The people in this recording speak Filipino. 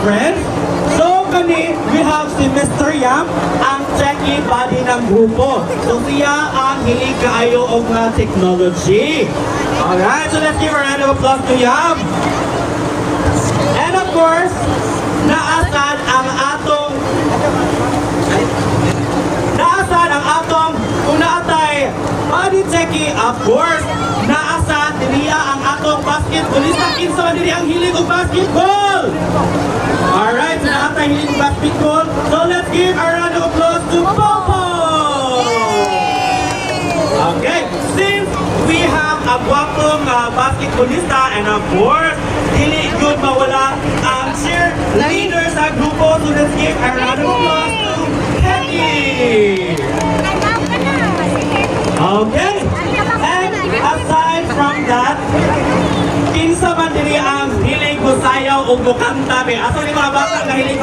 friends. So kani, we have si Mr. Yam, ang techie body ng grupo. So siya ang hilig kaayo og nga technology. Alright, so let's give a round of applause to Yam. And of course, naasan ang atong kung naatay body techie, of course, naasan diriya ang atong basketballista. Kinsa man diri ang hilig og basketball. Alright, so naatay hilig og basketball. So let's give a round of applause to Popo. Okay, since we have a gwapong basketballista, and of course, dili good mawala ang cheerleader sa grupo. So let's give a round of applause to Peggy. Okay, and aside from that, kinsa man diri ang hilig mo sayaw o mukanta be? Aso ni mga bata nga hilig